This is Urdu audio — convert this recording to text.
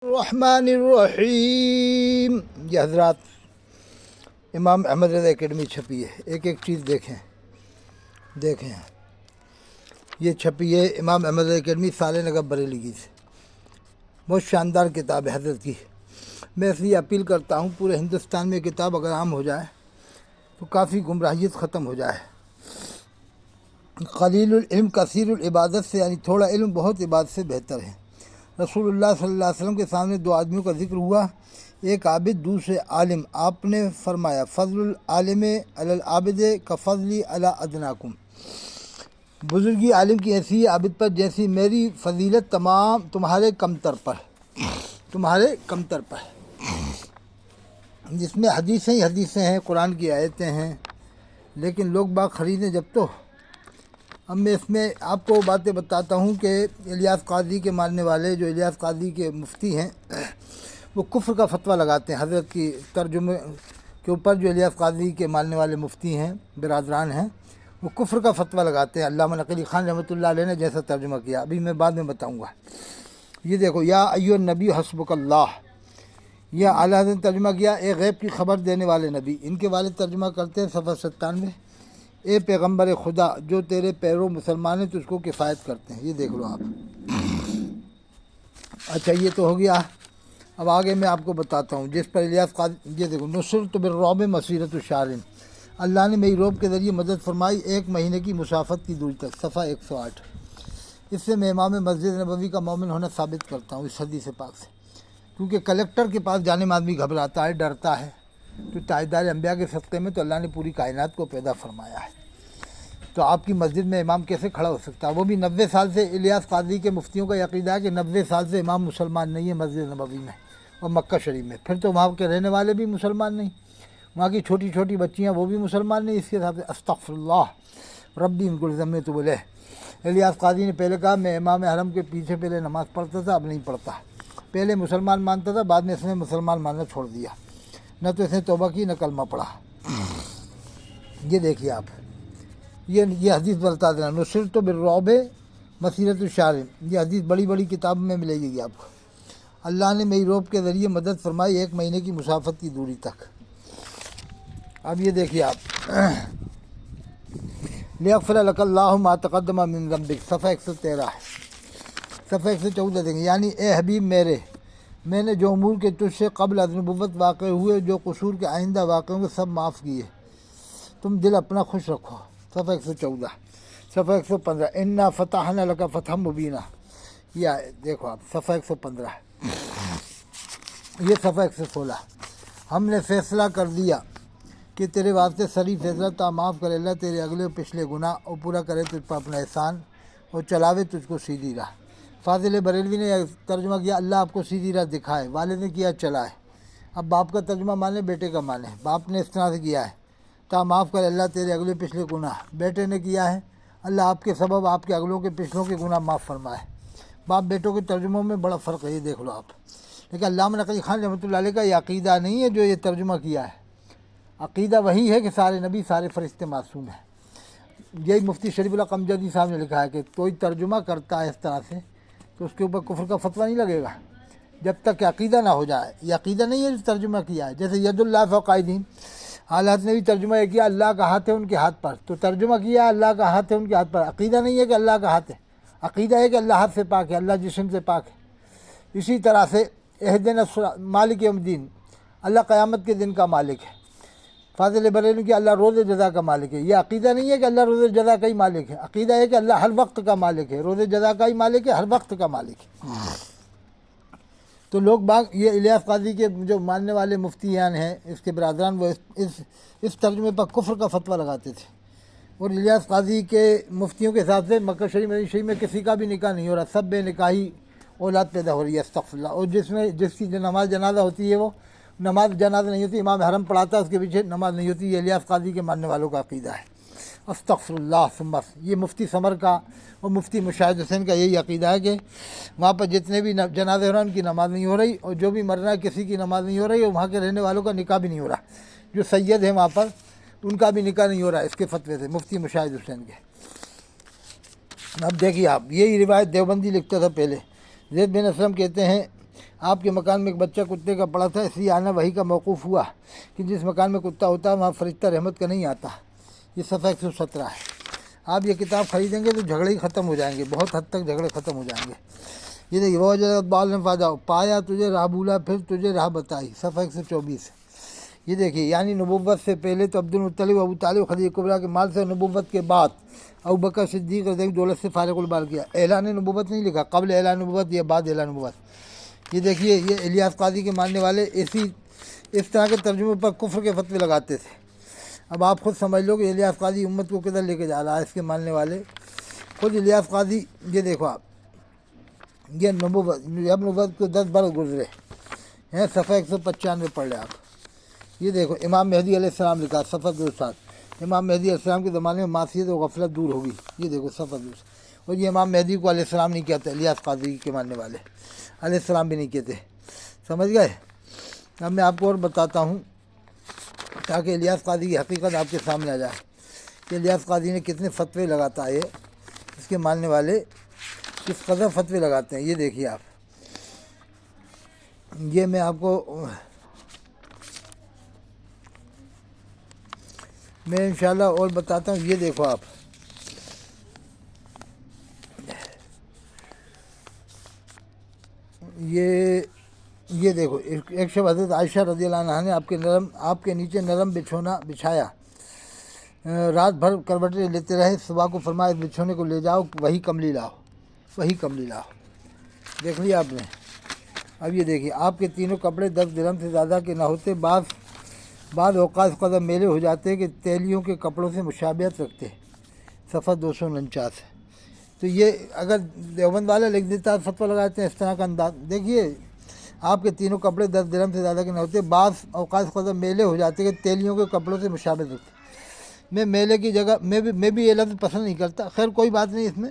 الرحمن الرحیم۔ یہ حضرات امام احمد رضا اکیڈمی چھپی ہے، ایک ایک چیز دیکھیں یہ چھپی ہے امام احمد رضا اکیڈمی سالے نگر بریلی کی سے، بہت شاندار کتاب ہے حضرت کی۔ میں اس لیے اپیل کرتا ہوں پورے ہندوستان میں کتاب اگر عام ہو جائے تو کافی گمراہیت ختم ہو جائے۔ قلیل العلم کثیر العبادت سے، یعنی تھوڑا علم بہت عبادت سے بہتر ہے۔ رسول اللہ صلی اللہ علیہ وسلم کے سامنے دو آدمیوں کا ذکر ہوا، ایک عابد دوسرے عالم۔ آپ نے فرمایا فضل العالم علی العابد کفضلی علی ادناکم، بزرگی عالم کی ایسی ہے عابد پر جیسی میری فضیلت تمام تمہارے کمتر پر۔ جس میں حدیثیں ہی حدیثیں ہیں، قرآن کی آیتیں ہیں، لیکن لوگ باغ خریدیں جب تو۔ اب میں اس میں آپ کو باتیں بتاتا ہوں کہ الیاس قاضی کے ماننے والے، جو الیاس قاضی کے مفتی ہیں، وہ کفر کا فتویٰ لگاتے ہیں حضرت کی ترجمے کے اوپر۔ جو الیاس قاضی کے ماننے والے مفتی ہیں، برادران ہیں، وہ کفر کا فتویٰ لگاتے ہیں۔ علامہ نقوی خان رحمۃ اللہ علیہ نے جیسا ترجمہ کیا، ابھی میں بعد میں بتاؤں گا۔ یہ دیکھو، یا ایھا النبی حسبک اللہ، یہ اعلیٰ حضرت نے ترجمہ کیا، اے غیب کی خبر دینے والے نبی۔ ان کے والد ترجمہ کرتے ہیں صفحہ 97، اے پیغمبر خدا، جو تیرے پیرو مسلمان ہیں تجھ کو کفایت کرتے ہیں۔ یہ دیکھ لو آپ۔ اچھا، یہ تو ہو گیا۔ اب آگے میں آپ کو بتاتا ہوں جس پر الیاس قاضی، یہ دیکھو، نصرت بالرعب مسیرۃ شہر، اللہ نے میری رعب کے ذریعے مدد فرمائی 1 مہینے کی مسافت کی دوری تک، صفحہ 108۔ اس سے میں امام مسجد نبوی کا مومن ہونا ثابت کرتا ہوں اس حدیث پاک سے، کیونکہ کلیکٹر کے پاس جانے میں آدمی گھبراتا ہے، ڈرتا ہے، تو تاجدار انبیاء کے صدقے میں تو اللہ نے پوری کائنات کو پیدا فرمایا ہے، تو آپ کی مسجد میں امام کیسے کھڑا ہو سکتا ہے؟ وہ بھی 90 سال سے۔ الیاس قاضی کے مفتیوں کا یہ عقیدہ ہے کہ 90 سال سے امام مسلمان نہیں ہے مسجد نبوی میں اور مکہ شریف میں، پھر تو وہاں کے رہنے والے بھی مسلمان نہیں، وہاں کی چھوٹی چھوٹی بچیاں وہ بھی مسلمان نہیں۔ اس کے حساب سے استغفر اللہ ربی ان کو ذمے تو بولے۔ الیاس قاضی نے پہلے کہا میں امام حرم کے پیچھے پہلے نماز پڑھتا تھا، اب نہیں پڑھتا، پہلے مسلمان مانتا تھا، بعد میں اس نے مسلمان ماننا چھوڑ دیا، نہ تو اس نے توبہ کی نہ کلمہ پڑھا۔ یہ دیکھیے آپ، یہ حدیث بتا دینا، نصرت بالرعب مسیرۃ الشہر، یہ حدیث بڑی بڑی کتاب میں ملے گی آپ کو۔ اللہ نے میری رعب کے ذریعے مدد فرمائی 1 مہینے کی مسافت کی دوری تک۔ اب یہ دیکھیے آپ، لیغفر لک اللہ ما تقدم من ذنبک، صفحہ 113 ہے، صفحہ 114 دیکھیں، یعنی اے حبیب میرے، میں نے جو امور کے تجھ سے قبل از نبوت واقع ہوئے، جو قصور کے آئندہ واقع ہوں گے، سب معاف کیے، تم دل اپنا خوش رکھو، صفحہ 114۔ صفحہ 115، انا فتحنا لک فتحا مبینا، یہ دیکھو آپ، صفحہ 115۔ یہ صفحہ 116، ہم نے فیصلہ کر دیا کہ تیرے واسطے سری فیصلہ تا معاف کرے اللہ تیرے اگلے و پچھلے گناہ، اور پورا کرے تجھ پر اپنا احسان، اور چلاوے تجھ کو سیدھی راہ۔ فاضل بریلوی نے ترجمہ کیا اللہ آپ کو سیدھی راہ دکھائے، والد نے کیا چلائے۔ اب باپ کا ترجمہ مانے، بیٹے کا مانے۔ باپ نے اس طرح سے کیا ہے، تا معاف کرے اللہ تیرے اگلے پچھلے گناہ۔ بیٹے نے کیا ہے، اللہ آپ کے سبب آپ کے اگلوں کے پچھلوں کے گناہ معاف فرمائے۔ باپ بیٹوں کے ترجموں میں بڑا فرق ہے، یہ دیکھ لو آپ۔ لیکن علامہ نقوی خان رحمۃ اللہ علیہ کا یہ عقیدہ نہیں ہے جو یہ ترجمہ کیا ہے، عقیدہ وہی ہے کہ سارے نبی سارے فرشتے معصوم ہیں۔ یہی مفتی شریف اللہ قمجدی صاحب نے لکھا ہے کہ کوئی ترجمہ کرتا ہے اس طرح سے تو اس کے اوپر کفر کا فتویٰ نہیں لگے گا جب تک کہ عقیدہ نہ ہو جائے۔ یہ عقیدہ نہیں ہے جو ترجمہ کیا ہے، جیسے ید اللہ فوق ایدیہم، حالات نے بھی ترجمہ یہ کیا اللہ کا ہاتھ ہے ان کے ہاتھ پر، تو ترجمہ کیا اللہ کا ہاتھ ہے ان کے ہاتھ پر، عقیدہ نہیں ہے کہ اللہ کا ہاتھ ہے، عقیدہ ہے کہ اللہ ہاتھ سے پاک ہے، اللہ جسم سے پاک ہے۔ اسی طرح سے اہدنا مالک یوم الدین، اللہ قیامت کے دن کا مالک ہے۔ فاضل بریلوی کی اللہ روز جزا کا مالک ہے، یہ عقیدہ نہیں ہے کہ اللہ روز جزا کا ہی مالک ہے، عقیدہ ہے کہ اللہ ہر وقت کا مالک ہے، روز جزا کا ہی مالک ہے، ہر وقت کا مالک ہے۔ تو لوگ باغ یہ الیاس قاضی کے جو ماننے والے مفتیان ہیں، اس کے برادران، وہ اس ترجمے پر کفر کا فتویٰ لگاتے تھے، اور الیاس قاضی کے مفتیوں کے حساب سے مکہ شریف مدینہ شریف میں کسی کا بھی نکاح نہیں ہو رہا، سب بے نکاحی اولاد پیدا ہو رہی ہے، استغفر اللہ۔ اور جس کی جو نماز جنازہ ہوتی ہے وہ نماز جنازہ نہیں ہوتی، امام حرم پڑھاتا ہے، اس کے پیچھے نماز نہیں ہوتی، یہ الیاس قاضی کے ماننے والوں کا عقیدہ ہے، استغفر اللہ ثم۔ یہ مفتی سمر کا اور مفتی مشاہد حسین کا یہی عقیدہ ہے کہ وہاں پر جتنے بھی جنازے ہو رہے ہیں ان کی نماز نہیں ہو رہی، اور جو بھی مر رہا ہے کسی کی نماز نہیں ہو رہی، اور وہاں کے رہنے والوں کا نکاح بھی نہیں ہو رہا، جو سید ہیں وہاں پر ان کا بھی نکاح نہیں ہو رہا اس کے فتوے سے، مفتی مشاہد حسین کے۔ اب دیکھیے آپ، یہی روایت دیوبندی لکھتا تھا پہلے۔ زید بن اسلم کہتے ہیں آپ کے مکان میں ایک بچہ کتے کا پڑا تھا، اس لیے آنا وہی کا موقوف ہوا کہ جس مکان میں کتا ہوتا ہے وہاں فرشتہ رحمت کا نہیں آتا۔ یہ صفحہ 117 ہے۔ آپ یہ کتاب خریدیں گے تو جھگڑے ہی ختم ہو جائیں گے، بہت حد تک جھگڑے ختم ہو جائیں گے۔ یہ دیکھیے وہ جگہ بال نے فائدہ پایا تجھے راہ بھولا پھر تجھے راہ بتائی، صفحہ 124۔ یہ دیکھیے یعنی نبوت سے پہلے تو عبد المطلب ابو طالب خدیجہ کبریٰ کے مال سے، نبوت کے بعد ابوبکر صدیق رضی اللہ عنہ دولت سے فارغ البال کیا۔ اعلان نبوت نہیں لکھا، قبل اعلان نبوت یا بعد اعلان نبوت۔ یہ دیکھیے یہ الیاس قاضی کے ماننے والے اس طرح کے ترجمے پر کفر کے فتوے لگاتے تھے۔ اب آپ خود سمجھ لو کہ الیاس قاضی امت کو کدھر لے کے جا رہا ہے، اس کے ماننے والے خود الیاس قاضی۔ یہ دیکھو آپ، یہ نبوت جب نبوت کو 10 برس گزرے ہیں، صفحہ 195 پڑھ لیں آپ۔ یہ دیکھو امام مہدی علیہ السلام لکھا، صفحہ 27۔ امام مہدی علیہ السلام کے زمانے میں معصیت و غفلت دور ہوگی۔ یہ دیکھو صفحہ 27۔ اور یہ امام مہدی کو علیہ السلام نہیں کہتے، الیاس قاضی کے ماننے والے علیہ السلام بھی نہیں کہتے، سمجھ گئے۔ اب میں آپ کو اور بتاتا ہوں تاکہ الیاس قاضی کی حقیقت آپ کے سامنے آ جائے کہ الیاس قاضی نے کتنے فتوے لگاتا ہے، اس کے ماننے والے کس قدر فتوے لگاتے ہیں۔ یہ دیکھیے آپ، یہ میں آپ کو میں انشاءاللہ اور بتاتا ہوں۔ یہ دیکھو آپ، یہ دیکھو ایک شب حضرت عائشہ رضی اللہ عنہا نے آپ کے نیچے نرم بچھونا بچھایا، رات بھر کروٹیں لیتے رہے، صبح کو فرمایا اس بچھونے کو لے جاؤ، وہی کملی لاؤ۔ دیکھ لیا آپ نے۔ اب یہ دیکھیے آپ کے تینوں کپڑے 10 درہم سے زیادہ کے نہ ہوتے، بعض اوقات قدر میلے ہو جاتے کہ تیلیوں کے کپڑوں سے مشابہت رکھتے، صفحہ 249۔ تو یہ اگر دیوبند والا لکھ دیتا ہے فتویٰ لگاتے ہیں اس طرح کا انداز۔ دیکھیے آپ کے تینوں کپڑے 10 درہم سے زیادہ کے نہ ہوتے، بعض اوقات قدر میلے ہو جاتے کہ تیلیوں کے کپڑوں سے مشابہت رکھتے۔ میں میلے کی جگہ میں بھی یہ لفظ پسند نہیں کرتا، خیر کوئی بات نہیں اس میں۔